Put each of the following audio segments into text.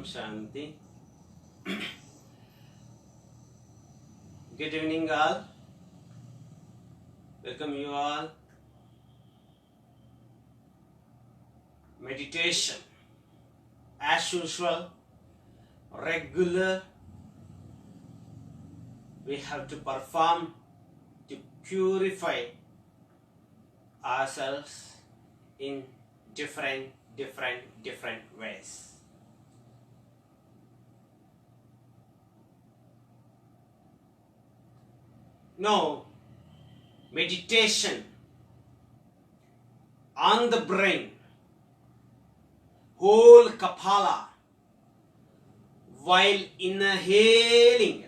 Om Shanti. Good evening, all. Welcome you all. Meditation, as usual, regular. We have to perform to purify ourselves in different ways. Now, meditation on the brain, whole Kapala, while inhaling.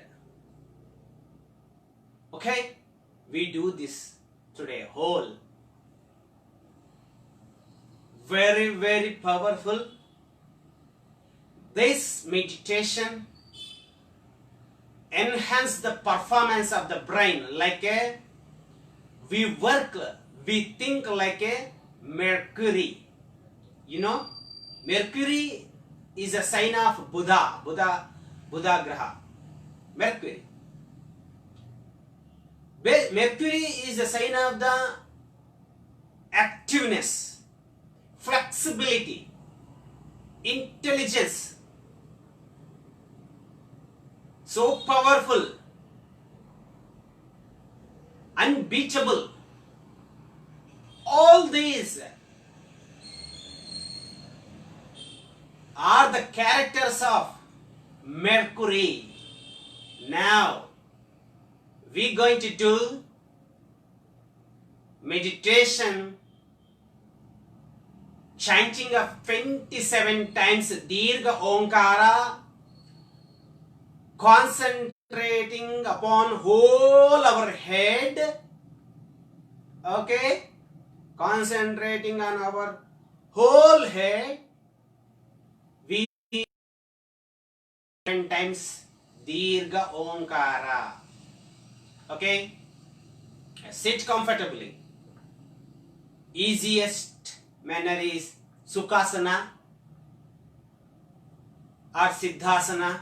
Okay, we do this today, whole. Very powerful. This meditation enhance the performance of the brain, like we think like a Mercury. You know, Mercury is a sign of Buddha Graha. Mercury is a sign of the activeness, flexibility, intelligence. So powerful, unbeatable. All these are the characters of Mercury. Now, we're going to do meditation, chanting of 27 times Dirgha Omkara, concentrating upon whole our head. Okay, concentrating on our whole head. We 10 times Dirgha Omkara. Okay, sit comfortably. Easiest manner is Sukhasana or Siddhasana.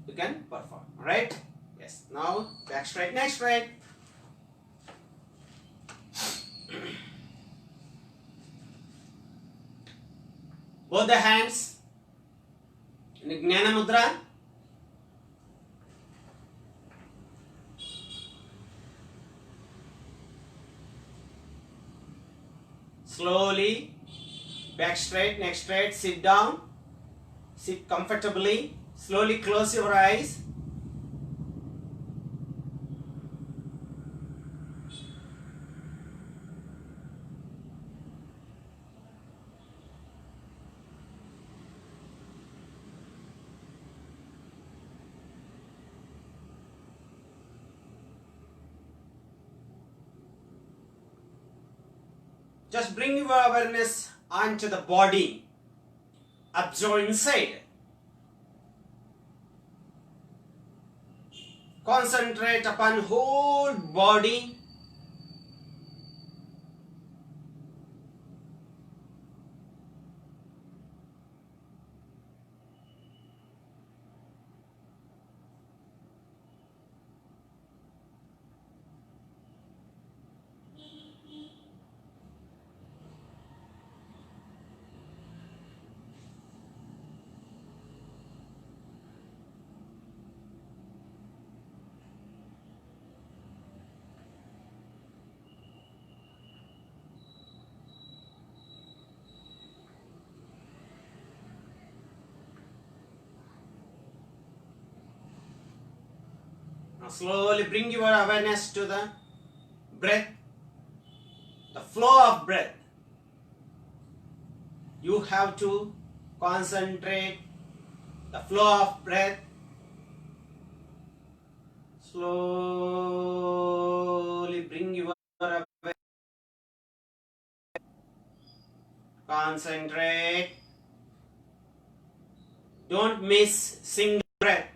You can perform, right? Yes. Now back straight, neck straight. Both the hands in Jnana Mudra. Slowly, back straight, neck straight, sit down, sit comfortably, slowly close your eyes. Just bring your awareness onto the body. Absorb inside. Concentrate upon whole body. Now slowly bring your awareness to the breath, the flow of breath. You have to concentrate the flow of breath. Slowly bring your awareness. Concentrate. Don't miss single breath.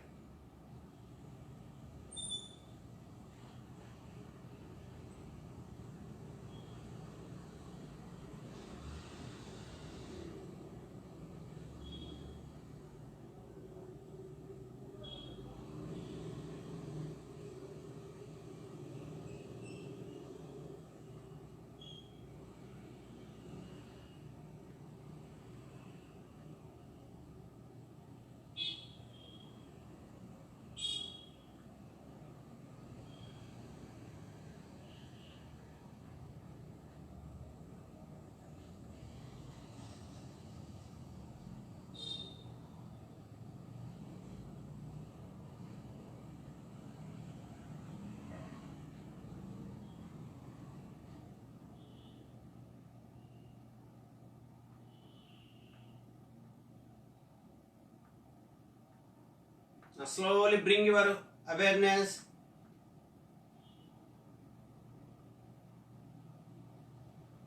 Now slowly bring your awareness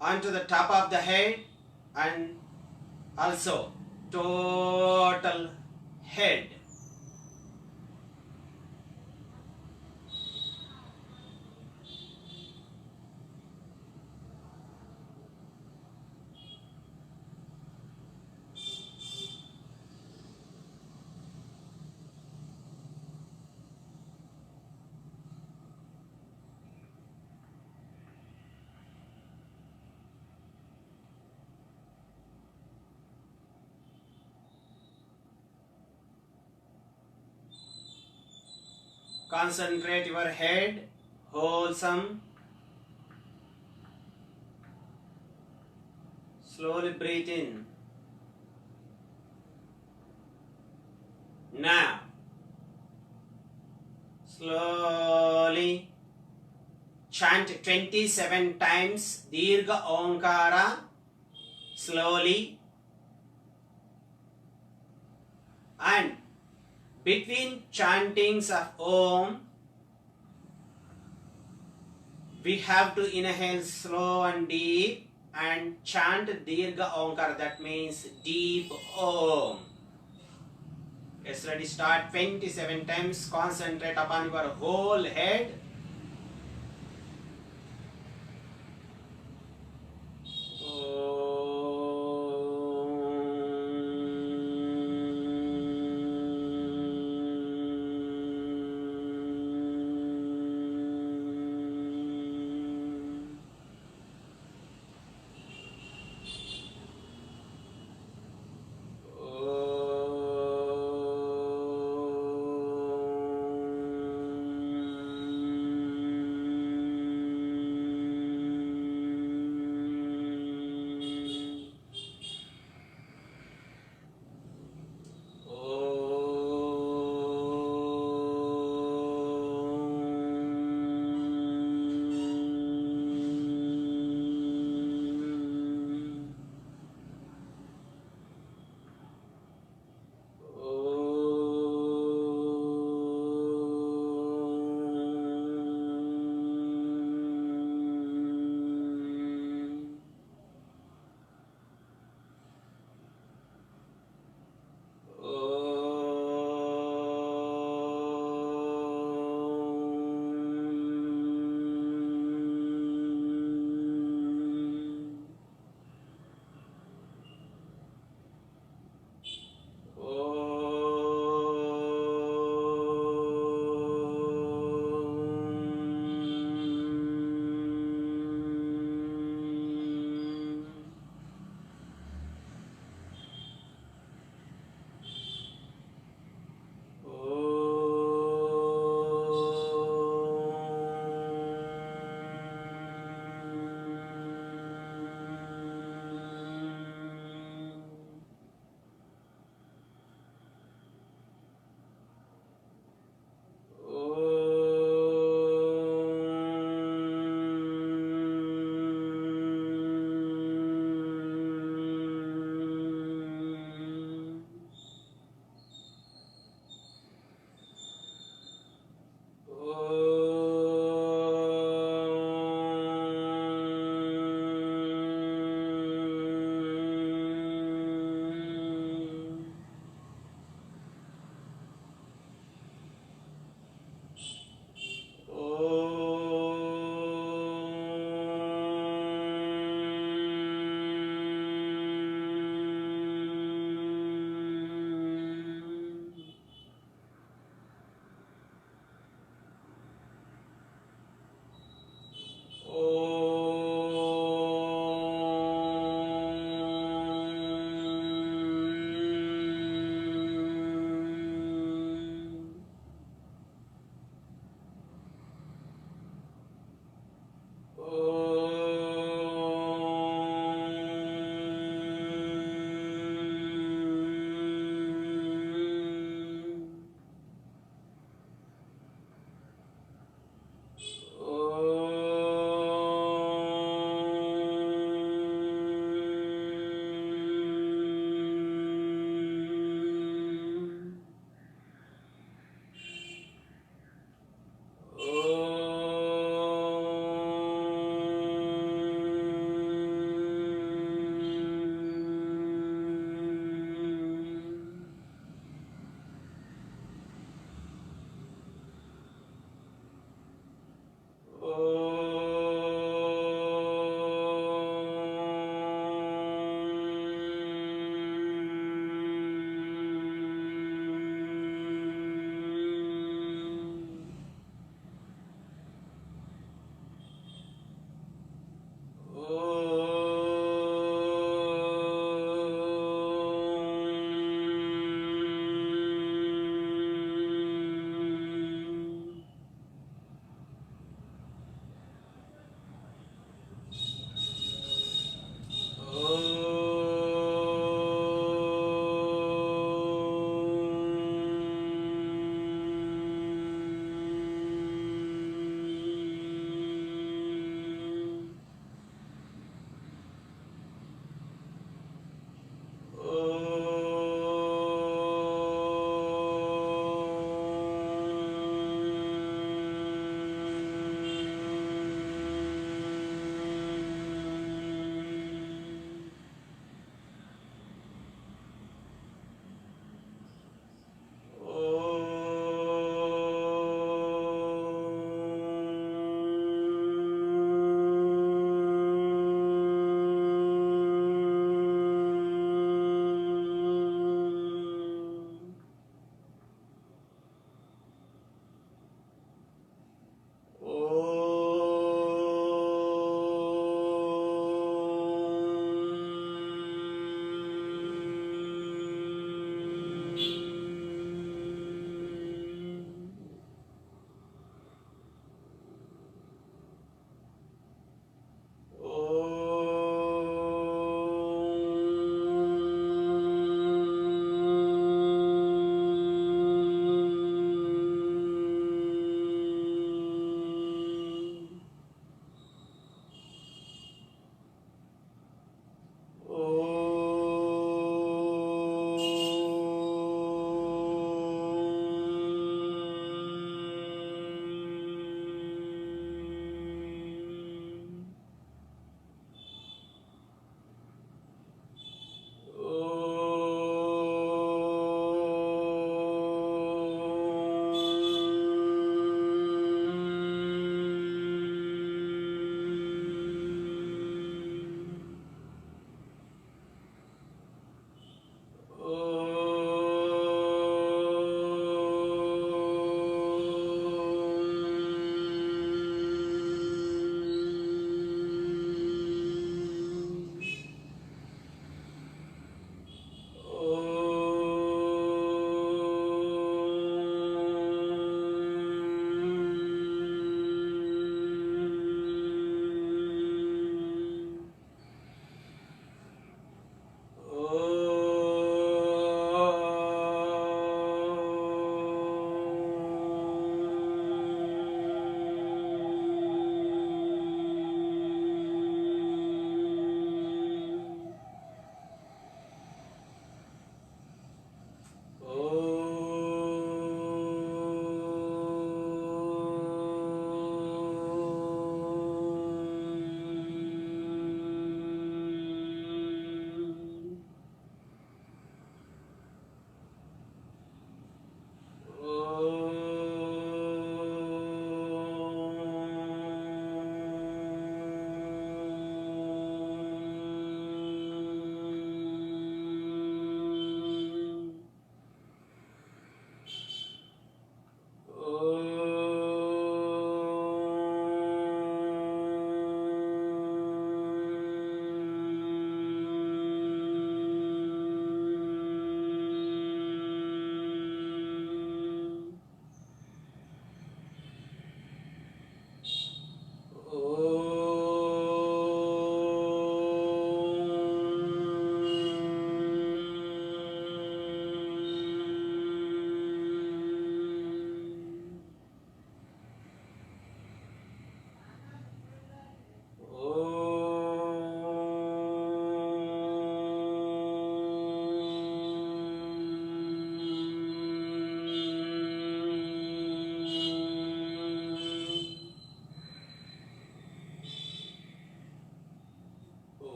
onto the top of the head and also total head. Concentrate your head, wholesome. Slowly breathe in. Now, slowly chant 27 times Dirgha Omkara. Slowly. And between chantings of Om, we have to inhale slow and deep and chant Dirgha Omkara. That means deep Om. Yes, ready, start 27 times. Concentrate upon your whole head.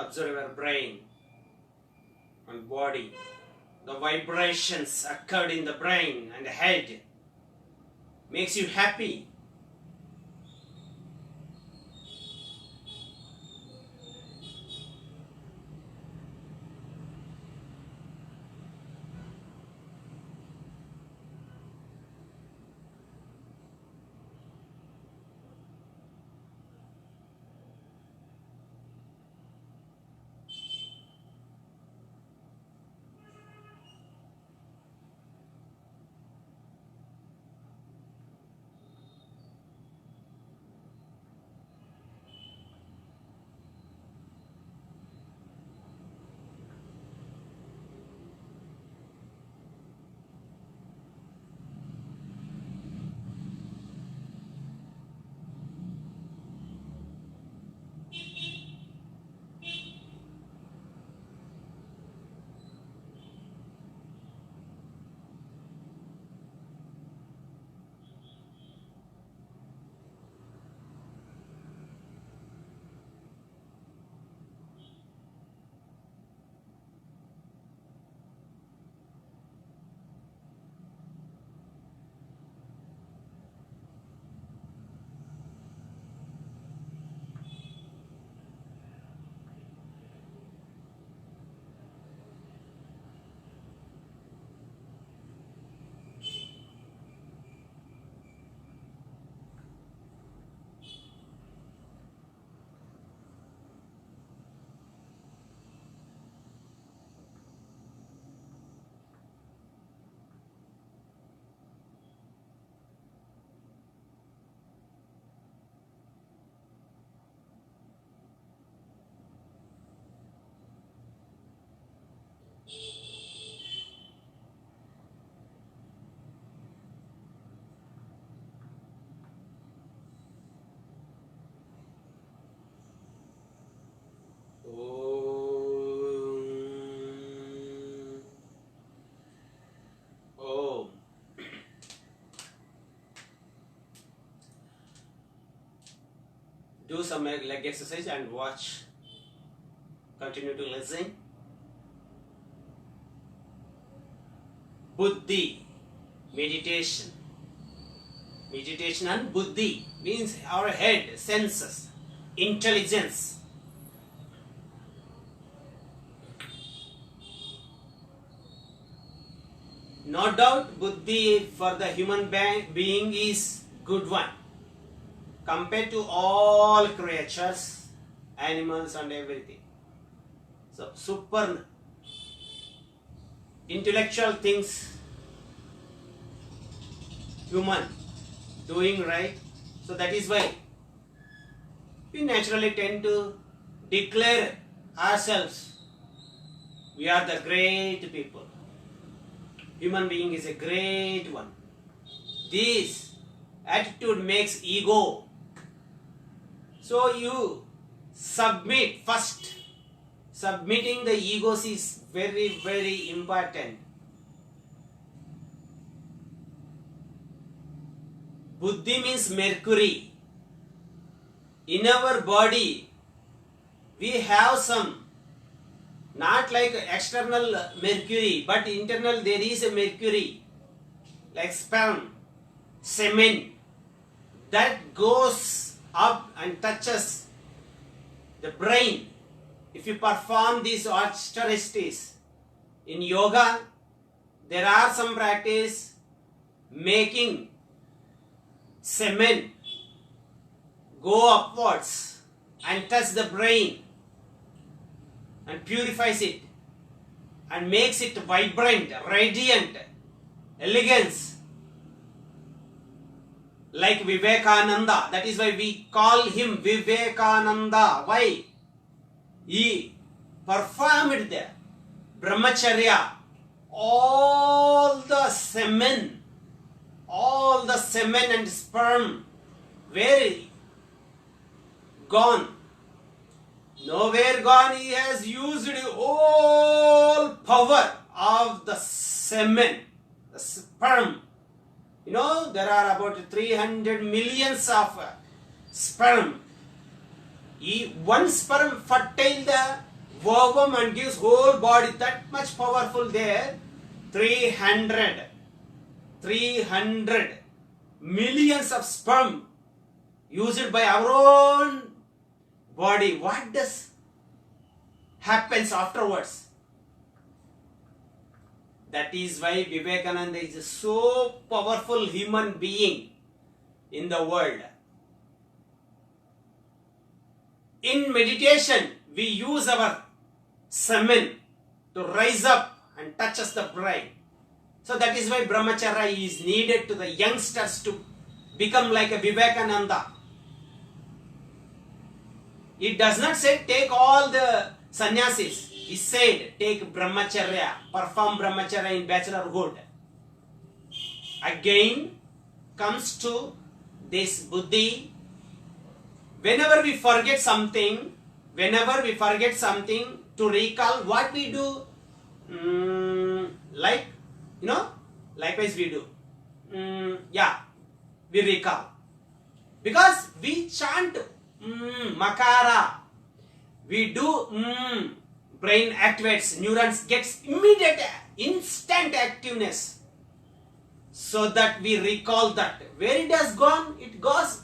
Observe your brain and body. The vibrations occurred in the brain and head makes you happy. Om. Do some leg exercise and watch. Continue to listen. Buddhi, meditation. Meditation and buddhi means our head, senses, intelligence. No doubt buddhi for the human being is good one compared to all creatures, animals and everything. So super intellectual things human doing, right? So that is why we naturally tend to declare ourselves we are the great people. Human being is a great one. This attitude makes ego. So you submit first. Submitting the egos is very, very important. Buddhi means Mercury. In our body, we have some, not like external mercury, but internal there is a mercury, like sperm, semen, that goes up and touches the brain. If you perform these austerities in yoga, there are some practice making semen go upwards and touch the brain and purifies it and makes it vibrant, radiant, elegance, like Vivekananda. That is why we call him Vivekananda. Why? He performed the brahmacharya. All the semen and sperm were gone. Nowhere gone. He has used all power of the semen, the sperm. You know, there are about 300 millions of sperm. One sperm fertile the ovum and gives whole body, that much powerful there. 300 millions of sperm used by our own body. What does happens afterwards? That is why Vivekananda is a so powerful human being in the world. In meditation, we use our semen to rise up and touch us the brain. So that is why brahmacharya is needed to the youngsters to become like a Vivekananda. It does not say take all the sannyasis. He said take brahmacharya, perform brahmacharya in bachelorhood. Again comes to this buddhi. Whenever we forget something, to recall what we do, likewise we do. We recall. Because we chant makara, we do brain activates, neurons gets immediate, instant activeness. So that we recall that. Where it has gone? It goes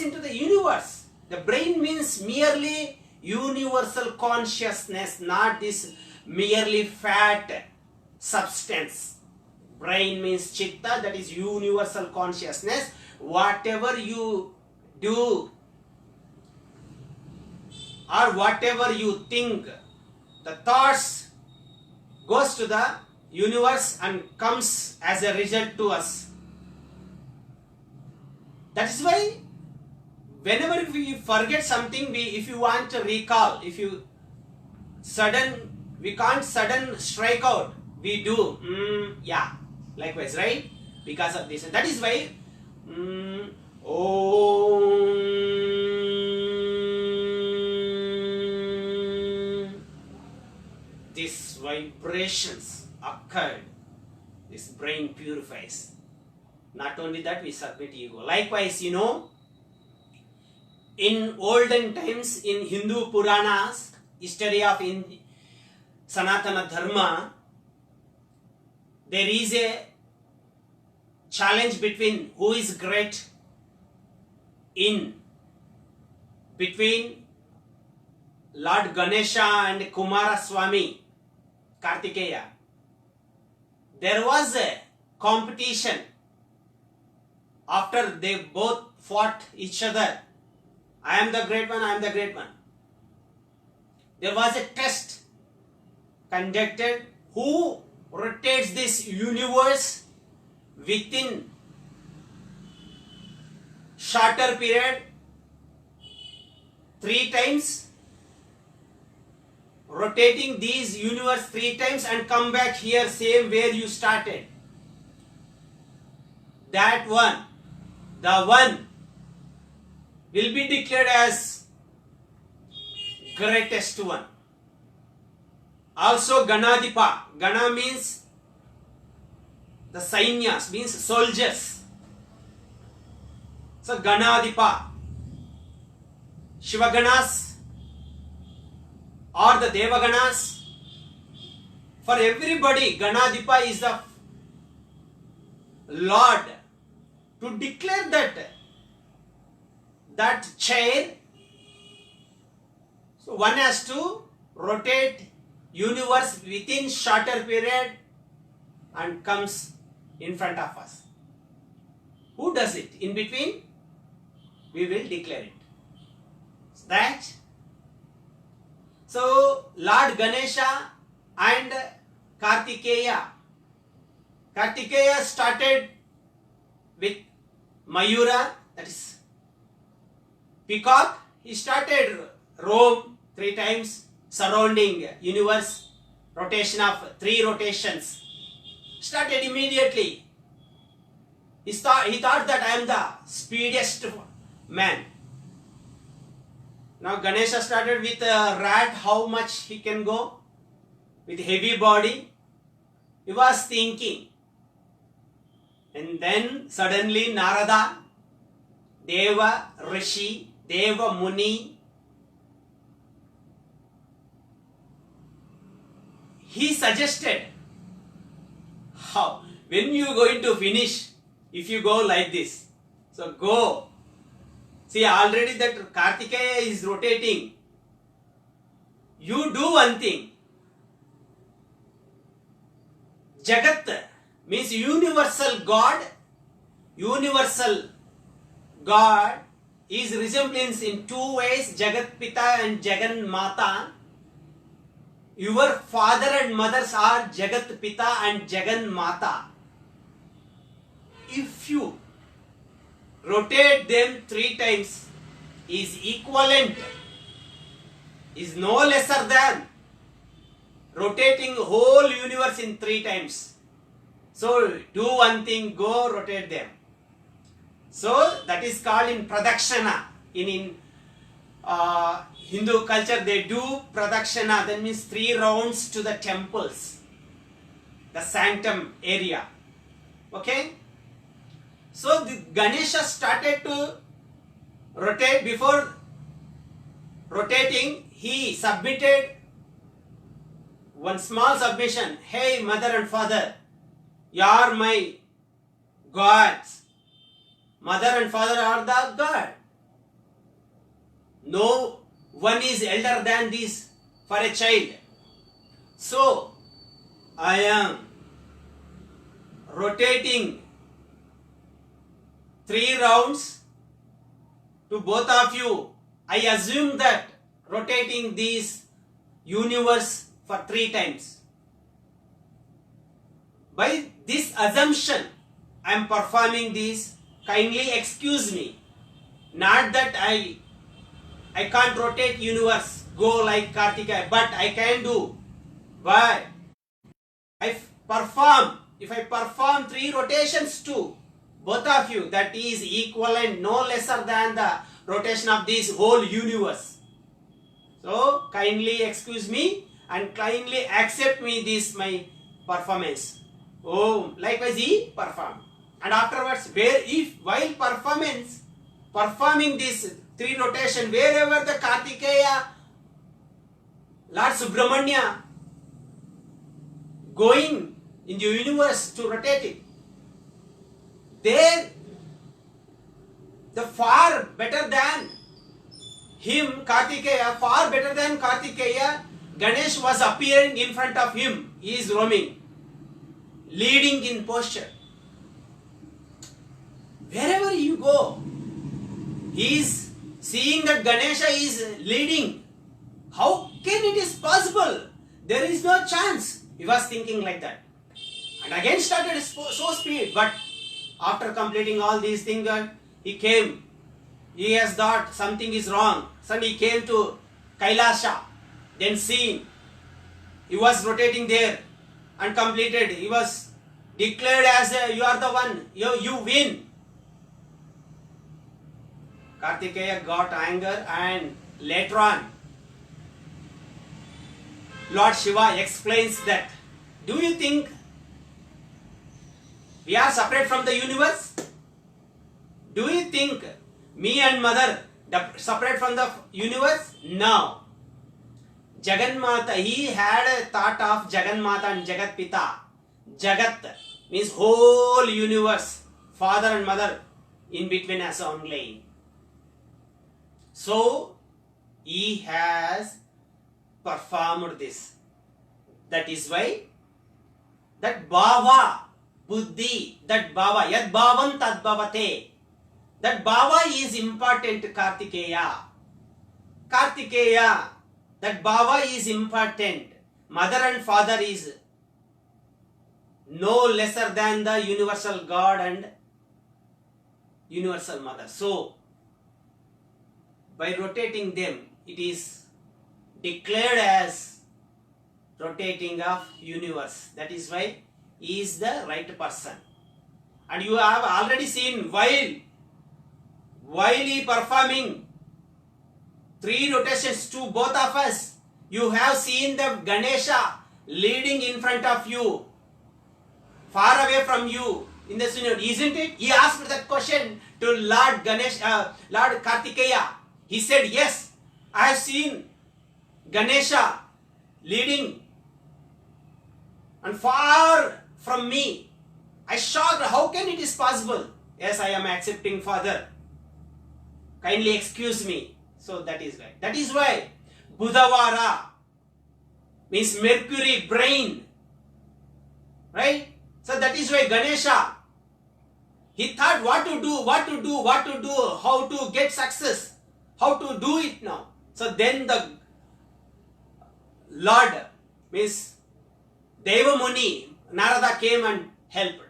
into the universe. The brain means merely universal consciousness, not this merely fat substance. Brain means chitta, that is universal consciousness. Whatever you do or whatever you think, the thoughts goes to the universe and comes as a result to us. That is why whenever we forget something, if you want to recall, we can't sudden strike out, we do likewise, right? Because of this, and that is why these vibrations occurred. This brain purifies. Not only that, we submit ego. Likewise, in olden times, in Hindu Puranas, history of Sanatana Dharma, there is a challenge between who is great between Lord Ganesha and Kumaraswamy, Kartikeya. There was a competition after they both fought each other. I am the great one, I am the great one. There was a test conducted who rotates this universe within shorter period 3 times, rotating these universe 3 times and come back here same where you started. That one, the one will be declared as greatest one. Also Ganadipa. Gana means the Sainyas, means soldiers. So Ganadipa. Shivaganas or the Devaganas. For everybody, Ganadipa is the Lord. To declare that chair, so one has to rotate universe within shorter period and comes in front of us. Who does it? In between, we will declare it. So Lord Ganesha and Kartikeya. Kartikeya started with Mayura, that is peacock. He started roam 3 times surrounding universe, rotation of 3 rotations. Started immediately. He thought that I am the speediest man. Now Ganesha started with a rat, how much he can go with heavy body. He was thinking. And then suddenly Narada, Deva Rishi, Deva Muni, he suggested how when you going to finish if you go like this. So go. See, already that Kartikeya is rotating. You do one thing. Jagat means universal God. Universal God is resemblance in two ways, Jagat Pita and Jagan Mata. Your father and mothers are Jagat Pita and Jagan Mata. If you rotate them 3 times, is equivalent, is no lesser than rotating whole universe in 3 times. So do one thing, go rotate them. So that is called in Pradakshana. In Hindu culture they do Pradakshana, that means 3 rounds to the temples, the sanctum area. Okay? So the Ganesha started to rotate. Before rotating, he submitted one small submission. Hey mother and father, you are my gods. Mother and father are the God. No one is elder than this for a child. So I am rotating 3 rounds to both of you. I assume that rotating this universe for 3 times. By this assumption, I am performing this. Kindly excuse me. Not that I can't rotate universe, go like Kartikeya, but I can do. But if I perform 3 rotations to both of you, that is equivalent, no lesser than the rotation of this whole universe. So kindly excuse me and kindly accept me this my performance. Oh, likewise he performed. And afterwards, while performing this 3 rotation, wherever the Kartikeya, Lord Subramanya going in the universe to rotate it, there the far better than him, Kartikeya, far better than Kartikeya, Ganesh was appearing in front of him. He is roaming, leading in posture. Wherever you go, he is seeing that Ganesha is leading. How can it is possible? There is no chance. He was thinking like that. And again started so speed. But after completing all these things, he came. He has thought something is wrong. So he came to Kailasha. Then seen. He was rotating there and completed. He was declared as you are the one. You win. Kartikeya got anger, and later on Lord Shiva explains that, do you think we are separate from the universe? Do you think me and mother separate from the universe? No. Jaganmata, he had a thought of Jaganmata and Jagat Pita. Jagat means whole universe, father and mother in between us only. So he has performed this. That is why that bhava, buddhi, that bhava, yad bhavam tad bhavate, that bhava is important to Kartikeya. Kartikeya, that bhava is important. Mother and father is no lesser than the universal God and universal mother. So by rotating them, it is declared as rotating of universe. That is why he is the right person. And you have already seen while he performing 3 rotations to both of us, you have seen the Ganesha leading in front of you, far away from you in the universe, isn't it? He asked that question to Lord Kartikeya. He said, yes, I have seen Ganesha leading and far from me. I shocked, how can it is possible? Yes, I am accepting, Father. Kindly excuse me. So that is why. That is why Budavara means Mercury, brain. Right? So that is why Ganesha, he thought what to do, how to get success, how to do it now. So then the Lord means Deva Muni, Narada came and helped.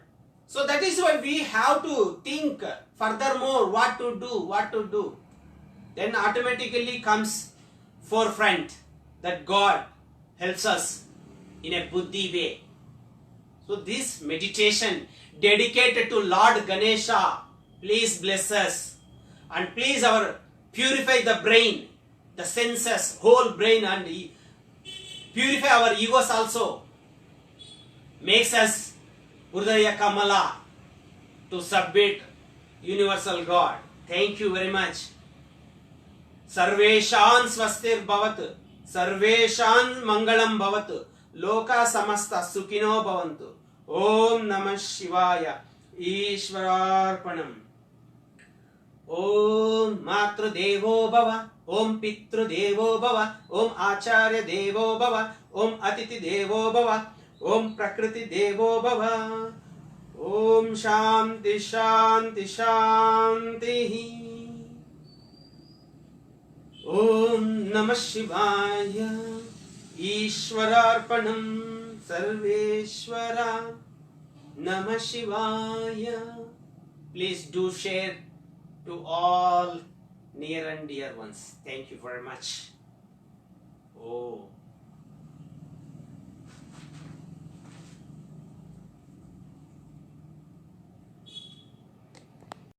So that is why we have to think furthermore what to do. Then automatically comes forefront that God helps us in a buddhi way. So this meditation dedicated to Lord Ganesha, please bless us and please purify the brain, the senses, whole brain, and purify our egos also. Makes us Hridaya Kamala to submit universal God. Thank you very much. Sarveshan swastir bhavat, sarveshan mangalam bhavat, loka samasta sukhino bhavantu. Om Namah Shivaya. Ishwararpanam. Om Matru Devo Bhava, Om Pitru Devo Bhava, Om Acharya Devo Bhava, Om Atiti Devo Bhava, Om Prakriti Devo Bhava. Om Shanti Shanti Shanti. Om Namah Shivaya. Ishwararpanam. Sarveshwara Namah Shivaya. Please do share to all near and dear ones. Thank you very much.